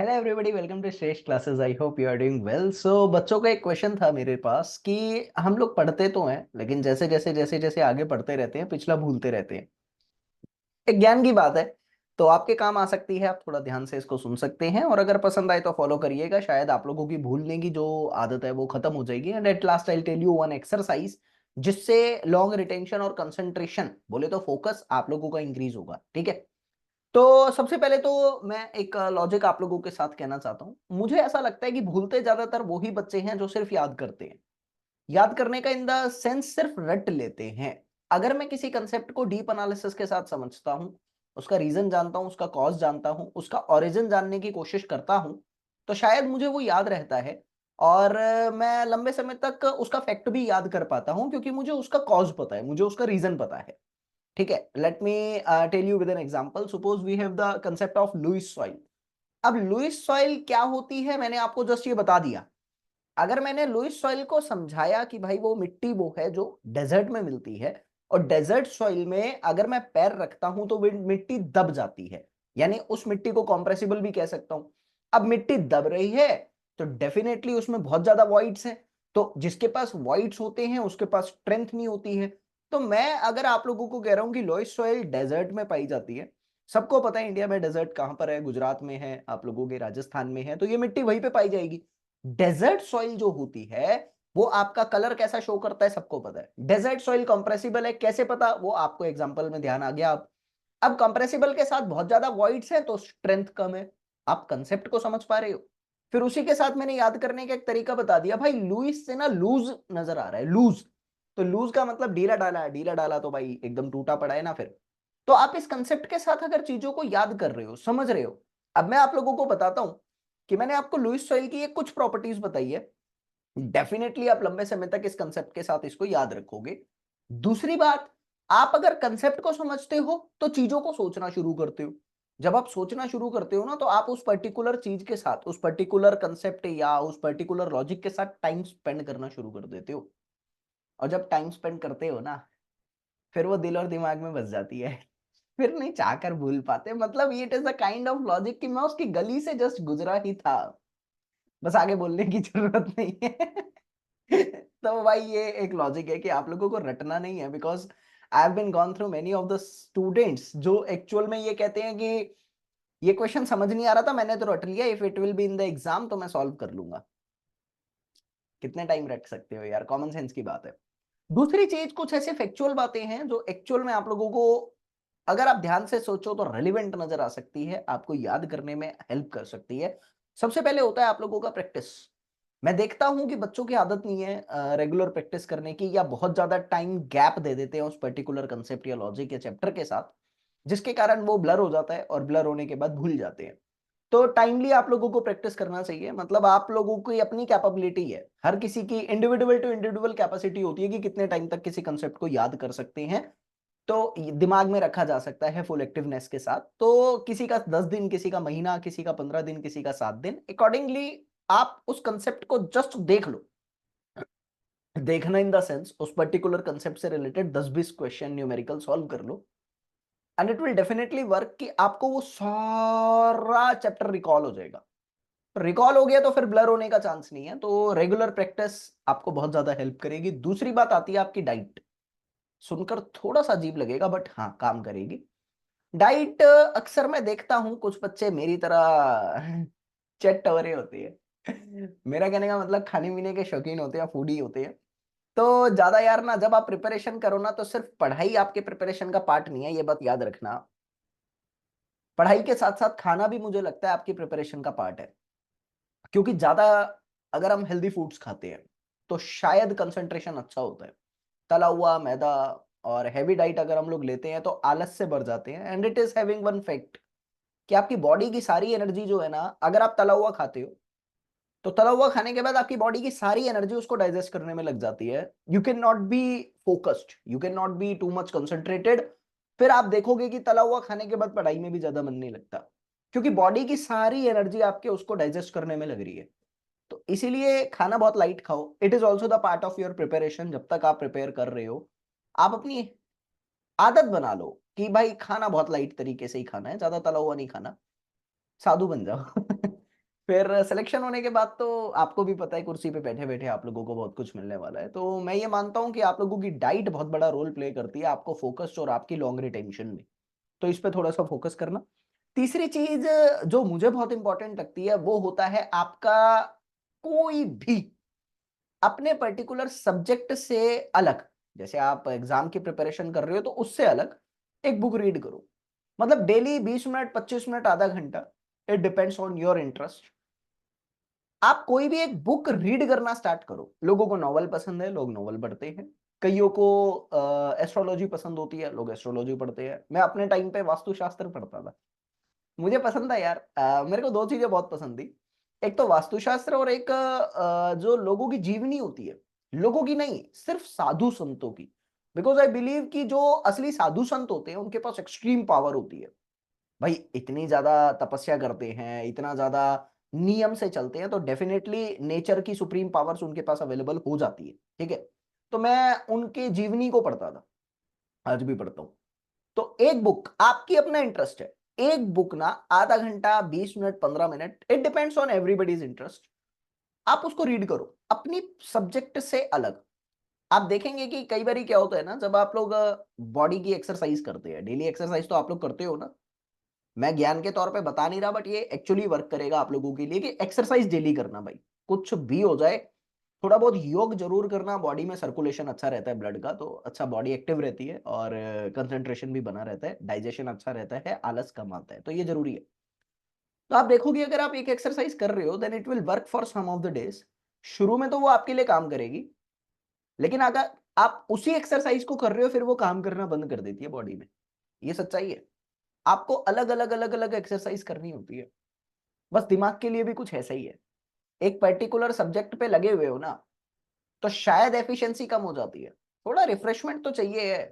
Hello everybody, welcome to Shreshth classes. I hope you are doing well. So बच्चों का एक question था मेरे पास कि हम लोग पढ़ते तो हैं लेकिन जैसे जैसे आगे पढ़ते रहते हैं पिछला भूलते रहते हैं। एक ज्ञान की बात है तो आपके काम आ सकती है। आप थोड़ा ध्यान से इसको सुन सकते हैं और अगर पसंद आए तो फॉलो करिएगा। शायद आप लोगों की भूलने की जो आदत है वो खत्म हो जाएगी। And at last I tell you one exercise जिससे लॉन्ग रिटेंशन और कंसंट्रेशन बोले तो फोकस आप लोगों का इंक्रीज होगा। ठीक है। तो सबसे पहले तो मैं एक लॉजिक आप लोगों के साथ कहना चाहता हूं। मुझे ऐसा लगता है कि भूलते ज्यादातर वही बच्चे हैं जो सिर्फ याद करते हैं। याद करने का इन द सेंस सिर्फ रट लेते हैं। अगर मैं किसी कंसेप्ट को डीप एनालिसिस के साथ समझता हूं, उसका रीजन जानता हूं, उसका कॉज जानता हूं, उसका ओरिजिन जानने की कोशिश करता हूं, तो शायद मुझे वो याद रहता है। और मैं लंबे समय तक उसका फैक्ट भी याद कर पाता हूं क्योंकि मुझे उसका कॉज पता है, मुझे उसका रीजन पता है। ठीक है। Let me tell you with an example. Suppose we have the concept of Lewis soil. अब लुईस सॉइल क्या होती है मैंने आपको जस्ट ये बता दिया। अगर मैंने लुईस सॉइल को समझाया कि भाई वो मिट्टी वो है जो डेजर्ट में मिलती है और डेजर्ट सॉइल में अगर मैं पैर रखता हूं तो वो मिट्टी दब जाती है, यानी उस मिट्टी को कॉम्प्रेसिबल भी कह सकता हूं। अब मिट्टी दब रही है तो डेफिनेटली उसमें बहुत ज्यादा वॉइड्स हैं। तो जिसके पास वॉइड्स होते हैं उसके पास स्ट्रेंथ नहीं होती है। तो मैं अगर आप लोगों को कह रहा हूं कि लुईस सॉइल डेजर्ट में पाई जाती है, सबको पता है इंडिया में डेजर्ट कहां पर है, गुजरात में है, आप लोगों के राजस्थान में है, तो ये मिट्टी वहीं पे पाई जाएगी। डेजर्ट सॉइल जो होती है वो आपका कलर कैसा शो करता है सबको पता है। डेजर्ट सॉइल कंप्रेसिबल है, कैसे पता, वो आपको एग्जांपल में ध्यान आ गया। अब कंप्रेसिबल के साथ बहुत ज्यादा वॉइड्स है तो स्ट्रेंथ कम है। आप कंसेप्ट को समझ पा रहे हो। फिर उसी के साथ मैंने याद करने का एक तरीका बता दिया। भाई लुईस से ना लूज नजर आ रहा है, लूज। तो लूज का मतलब ढीला डाला है, ढीला डाला तो भाई एकदम टूटा पड़ा है ना। फिर तो आप इस कंसेप्ट के साथ अगर चीजों को याद कर रहे हो, समझ रहे हो। अब मैं आप लोगों को बताता हूं कि मैंने आपको लुईस सॉइल की ये कुछ प्रॉपर्टीज बताई है। डेफिनेटली आप लंबे समय तक इस कंसेप्ट के साथ इसको याद रखोगे। दूसरी बात, आप अगर कंसेप्ट को समझते हो तो चीजों को सोचना शुरू करते हो। जब आप सोचना शुरू करते हो ना तो आप उस पर्टिकुलर चीज के साथ, उस पर्टिकुलर कंसेप्ट या उस पर्टिकुलर लॉजिक के साथ टाइम स्पेंड करना शुरू कर देते हो। और जब टाइम स्पेंड करते हो ना फिर वो दिल और दिमाग में बस जाती है। फिर नहीं चाहकर भूल पाते। मतलब it is a kind of logic कि मैं उसकी गली से जस्ट गुजरा ही था, बस आगे बोलने की जरूरत नहीं है। तो भाई ये एक लॉजिक है कि आप लोगों को रटना नहीं है। Because I have been gone through many of the students जो एक्चुअल में ये कहते हैं कि ये क्वेश्चन समझ नहीं आ रहा था, मैंने तो रट लिया, if it will be in the exam तो मैं सॉल्व कर लूंगा। कितने टाइम रट सकते हो यार, कॉमन सेंस की बात है। दूसरी चीज, कुछ ऐसे फैक्चुअल बातें हैं जो एक्चुअल में आप लोगों को अगर आप ध्यान से सोचो तो रेलिवेंट नजर आ सकती है, आपको याद करने में हेल्प कर सकती है। सबसे पहले होता है आप लोगों का प्रैक्टिस। मैं देखता हूं कि बच्चों की आदत नहीं है रेगुलर प्रैक्टिस करने की, या बहुत ज्यादा टाइम गैप दे देते हैं उस पर्टिकुलर कंसेप्ट या लॉजिक या चैप्टर के साथ, जिसके कारण वो ब्लर हो जाता है और ब्लर होने के बाद भूल जाते हैं। तो टाइमली आप लोगों को प्रैक्टिस करना चाहिए। मतलब आप लोगों की अपनी कैपेबिलिटी है, हर किसी की इंडिविजुअल टू इंडिविजुअल कैपेसिटी होती है कि कितने टाइम तक किसी कंसेप्ट को याद कर सकते हैं। तो दिमाग में रखा जा सकता है फुल एक्टिवनेस के साथ। तो किसी का 10 दिन, किसी का महीना, किसी का 15 दिन, किसी का 7 दिन, अकॉर्डिंगली आप उस कंसेप्ट को जस्ट देख लो। देखना इन द सेंस उस पर्टिकुलर कंसेप्ट से रिलेटेड 10-20 क्वेश्चन न्यूमेरिकल सॉल्व कर लो and it will definitely work कि आपको वो सारा चैप्टर रिकॉल हो जाएगा। रिकॉल हो गया तो फिर ब्लर होने का चांस नहीं है। तो रेगुलर प्रैक्टिस आपको बहुत ज्यादा हेल्प करेगी। दूसरी बात आती है आपकी डाइट। सुनकर थोड़ा सा अजीब लगेगा बट हाँ काम करेगी। डाइट अक्सर मैं देखता हूं कुछ बच्चे मेरी तरह चट टवरे होते हैं। मेरा कहने का मतलब खाने पीने के शौकीन होते हैं, फूडी होते हैं। तो ज्यादा यार ना, जब आप प्रिपरेशन करो ना तो सिर्फ पढ़ाई आपके प्रिपरेशन का पार्ट नहीं है, ये बात याद रखना। पढ़ाई के साथ साथ खाना भी मुझे लगता है आपकी प्रिपरेशन का पार्ट है। क्योंकि ज्यादा अगर हम हेल्दी फूड्स खाते हैं तो शायद कंसंट्रेशन अच्छा होता है। तला हुआ मैदा और हैवी डाइट अगर हम लोग लेते हैं तो आलस से भर जाते हैं। And it is having one fact कि आपकी बॉडी की सारी एनर्जी जो है ना, अगर आप तला हुआ खाते हो तो तला हुआ खाने के बाद आपकी बॉडी की सारी एनर्जी उसको डाइजेस्ट करने में लग जाती है। You can not be focused, you can not be too much concentrated. फिर आप देखोगे कि तला हुआ खाने के बाद पढ़ाई में भी ज्यादा मन नहीं लगता, क्योंकि बॉडी की सारी एनर्जी आपके उसको डाइजेस्ट करने में लग रही है। तो इसीलिए खाना बहुत लाइट खाओ। It is also the part of your preparation. जब तक आप प्रिपेयर कर रहे हो आप अपनी आदत बना लो कि भाई खाना बहुत लाइट तरीके से ही खाना है, ज्यादा तला हुआ नहीं खाना। साधु बन जाओ। फिर सिलेक्शन होने के बाद तो आपको भी पता है कुर्सी पे बैठे बैठे आप लोगों को बहुत कुछ मिलने वाला है। तो मैं ये मानता हूँ कि आप लोगों की डाइट बहुत बड़ा रोल प्ले करती है आपको फोकस्ड और आपकी लॉन्ग रिटेंशन में। तो इस पे थोड़ा सा फोकस करना। तीसरी चीज जो मुझे बहुत इंपॉर्टेंट लगती है वो होता है आपका कोई भी अपने पर्टिकुलर सब्जेक्ट से अलग, जैसे आप एग्जाम की प्रिपरेशन कर रहे हो तो उससे अलग एक बुक रीड करो। मतलब डेली 20 मिनट 25 मिनट आधा घंटा, it depends on your interest. आप कोई भी एक बुक रीड करना स्टार्ट करो। लोगों को नॉवल पसंद है, लोग नॉवल पढ़ते हैं। कईयों को एस्ट्रोलॉजी पसंद होती है, लोग एस्ट्रोलॉजी पढ़ते हैं। मैं अपने टाइम पे वास्तुशास्त्र पढ़ता था, मुझे पसंद था यार। मेरे को दो चीजें बहुत पसंद थी, एक तो वास्तुशास्त्र और एक जो लोगों की जीवनी होती है, लोगों की नहीं सिर्फ साधु संतों की। बिकॉज आई बिलीव कि जो असली साधु संत होते हैं उनके पास एक्सट्रीम पावर होती है। भाई इतनी ज्यादा तपस्या करते हैं, इतना ज्यादा नियम से चलते हैं, तो डेफिनेटली नेचर की सुप्रीम पावर्स उनके पास अवेलेबल हो जाती है। ठीक है, तो मैं उनके जीवनी को पढ़ता था, आज भी पढ़ता हूं। तो एक बुक, आपकी अपना इंटरेस्ट है, एक बुक ना आधा घंटा 20 minute 15 minute, it depends on everybody's interest, आप उसको रीड करो अपनी सब्जेक्ट से अलग। आप देखेंगे कि कई बार क्या होता है ना, जब आप लोग बॉडी की एक्सरसाइज करते हैं, डेली एक्सरसाइज तो आप लोग करते हो ना, मैं ज्ञान के तौर पे बता नहीं रहा, बट ये एक्चुअली वर्क करेगा आप लोगों के लिए कि एक्सरसाइज डेली करना भाई, कुछ भी हो जाए। थोड़ा बहुत योग जरूर करना, बॉडी में सर्कुलेशन अच्छा रहता है ब्लड का, तो अच्छा बॉडी एक्टिव रहती है और कंसंट्रेशन भी बना रहता है, डाइजेशन अच्छा रहता है, आलस कम आता है, तो ये जरूरी है। तो आप देखोगे अगर आप एक एक्सरसाइज कर रहे हो then it will work for some of the days. शुरू में तो वो आपके लिए काम करेगी, लेकिन अगर आप उसी एक्सरसाइज को कर रहे हो फिर वो काम करना बंद कर देती है बॉडी में। ये सच्चाई है। आपको अलग अलग अलग अलग एक्सरसाइज करनी होती है। बस दिमाग के लिए भी कुछ ऐसा ही है। एक पर्टिकुलर सब्जेक्ट पे लगे हुए हो ना, तो शायद एफिशिएंसी कम हो जाती है, थोड़ा रिफ्रेशमेंट तो चाहिए है।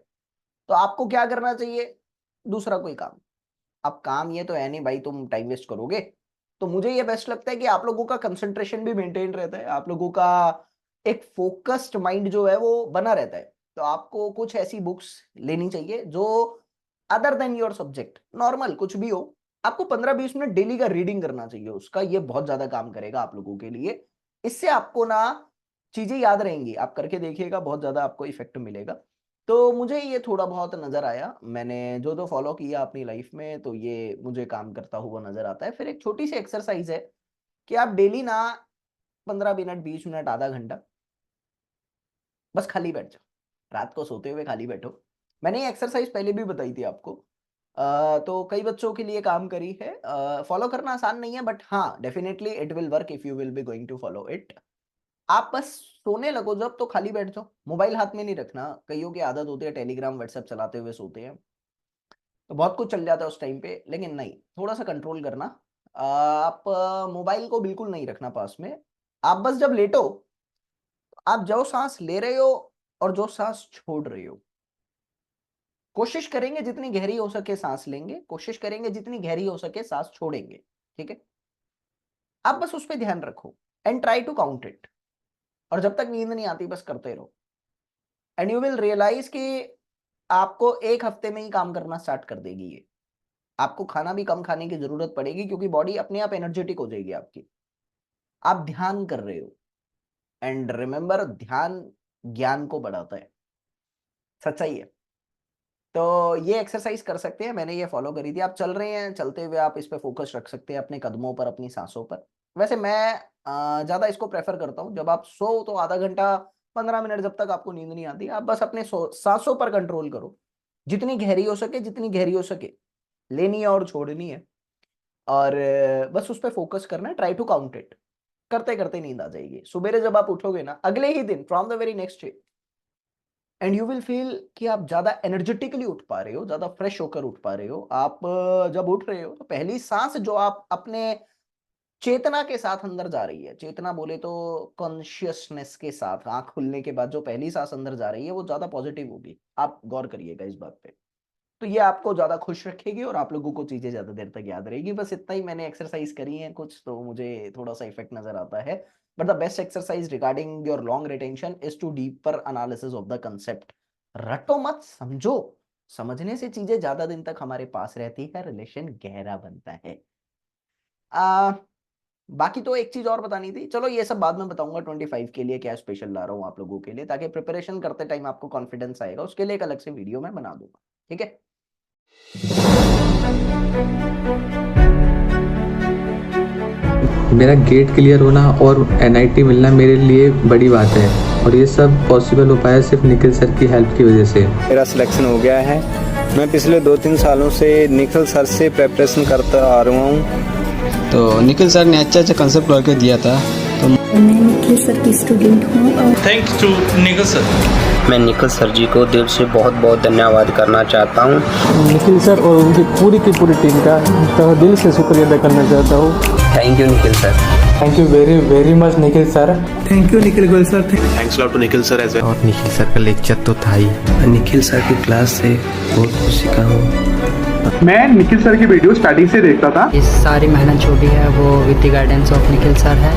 तो आपको क्या करना चाहिए, दूसरा कोई काम। अब काम ये तो है नहीं भाई तुम टाइम वेस्ट करोगे, तो मुझे ये बेस्ट लगता है कि आप लोगों का कंसंट्रेशन भी मेंटेन रहता है, आप लोगों का एक फोकस्ड माइंड जो है वो बना रहता है। तो आपको कुछ ऐसी बुक्स लेनी चाहिए जो other than your subject, normal कुछ भी हो, आपको 15-20 मिनट डेली का रीडिंग करना चाहिए उसका, ये बहुत ज्यादा काम करेगा आप लोगों के लिए। इससे आपको ना चीजें याद रहेंगी, आप करके देखिएगा, बहुत ज्यादा आपको इफेक्ट मिलेगा। तो मुझे ये थोड़ा बहुत नजर आया, मैंने जो जो फॉलो किया अपनी लाइफ में, तो ये मुझे काम करता हुआ नजर आता है। फिर एक छोटी सी एक्सरसाइज है कि आप डेली ना 15 मिनट 20 मिनट आधा घंटा बस खाली बैठ जाओ, रात को सोते हुए खाली बैठो। मैंने ये एक्सरसाइज पहले भी बताई थी आपको, तो कई बच्चों के लिए काम करी है। फॉलो करना आसान नहीं है, बट हाँ definitely it will work if you will be going to follow it. आप बस सोने लगो जब तो खाली बैठ जाओ, मोबाइल हाथ में नहीं रखना। कईयों की आदत होती है टेलीग्राम व्हाट्सएप चलाते हुए सोते हैं, तो बहुत कुछ चल जाता है उस टाइम पे, लेकिन नहीं, थोड़ा सा कंट्रोल करना। आप मोबाइल को बिल्कुल नहीं रखना पास में। आप बस जब लेटो, आप जो सांस ले रहे हो और जो सांस छोड़ रहे हो, कोशिश करेंगे जितनी गहरी हो सके सांस लेंगे, कोशिश करेंगे जितनी गहरी हो सके सांस छोड़ेंगे। ठीक है, आप बस उस पर ध्यान रखो and try to count it. और जब तक नींद नहीं आती बस करते रहो, एंड यू विल रियलाइज कि आपको एक हफ्ते में ही काम करना स्टार्ट कर देगी ये। आपको खाना भी कम खाने की जरूरत पड़ेगी क्योंकि बॉडी अपने आप एनर्जेटिक हो जाएगी आपकी। आप ध्यान कर रहे हो, एंड रिमेंबर ध्यान ज्ञान को बढ़ाता है, सच्चाई है। तो ये एक्सरसाइज कर सकते हैं, मैंने ये फॉलो करी थी। आप चल रहे हैं, चलते हुए आप इस पे फोकस रख सकते हैं, अपने कदमों पर अपनी सांसों पर। वैसे मैं ज्यादा इसको प्रेफर करता हूँ, जब आप सो तो आधा घंटा 15 मिनट, जब तक आपको नींद नहीं आती आप बस अपने सांसों पर कंट्रोल करो, जितनी गहरी हो सके जितनी गहरी हो सके लेनी है और छोड़नी है। और बस उस पर फोकस करना है, ट्राई टू काउंट इट। करते करते नींद आ जाएगी, सुबह जब आप उठोगे ना अगले ही दिन from the very next day, and you will feel कि आप ज्यादा एनर्जेटिकली उठ पा रहे हो, ज्यादा फ्रेश होकर उठ पा रहे हो। आप जब उठ रहे हो तो पहली सांस जो आप अपने चेतना के साथ अंदर जा रही है, चेतना बोले तो कॉन्शियसनेस के साथ, आंख खुलने के बाद जो पहली सांस अंदर जा रही है वो ज्यादा पॉजिटिव होगी। आप गौर करिएगा इस बात पे। तो ये आपको ज्यादा खुश रखेगी और आप लोगों को चीजें ज्यादा देर तक याद रहेगी। बस इतना ही, मैंने एक्सरसाइज करी है कुछ, तो मुझे थोड़ा सा इफेक्ट नजर आता है। But the best exercise regarding your long retention is to deeper analysis of the concept. रटो मत, समझो। समझने से चीजें ज्यादा दिन तक हमारे पास रहती है, रिलेशन गहरा बनता है। बाकी तो एक चीज और बतानी थी, चलो ये सब बाद में बताऊंगा 25 के लिए क्या स्पेशल ला रहा हूँ आप लोगों के लिए, ताकि प्रिपरेशन करते टाइम आपको कॉन्फिडेंस आएगा, उसके लिए एक अलग से वीडियो मैं बना दूंगा, ठीक है। मेरा गेट क्लियर होना और एनआईटी मिलना मेरे लिए बड़ी बात है, और ये सब पॉसिबल हो पाया सिर्फ निखिल सर की हेल्प की वजह से। मेरा सिलेक्शन हो गया है। मैं पिछले 2-3 सालों से निखिल सर से प्रिपरेशन करता आ रहा हूँ। तो निखिल सर ने अच्छा कंसेप्ट करके दिया था। तो मैं निखिल सर की स्टूडेंट हूँ और थैंक्स टू निखिल सर। मैं निखिल सर जी को दिल से बहुत बहुत धन्यवाद करना चाहता हूँ। निखिल सर और उनकी पूरी की पूरी टीम का तहे दिल से शुक्रिया अदा करना चाहता हूँ। Thank you Nikhil sir. Thank you very very much Nikhil sir. Thank you Nikhil Goyal sir. Thanks lot to Nikhil sir as well. और निखिल सर का लेक्चर तो था ही। निखिल सर की क्लास से बहुत कुछ सीखा हूँ। मैं निखिल सर की वीडियो स्टार्टिंग से देखता था। इस सारी मेहनत जो भी है वो with the guidance of Nikhil sir है।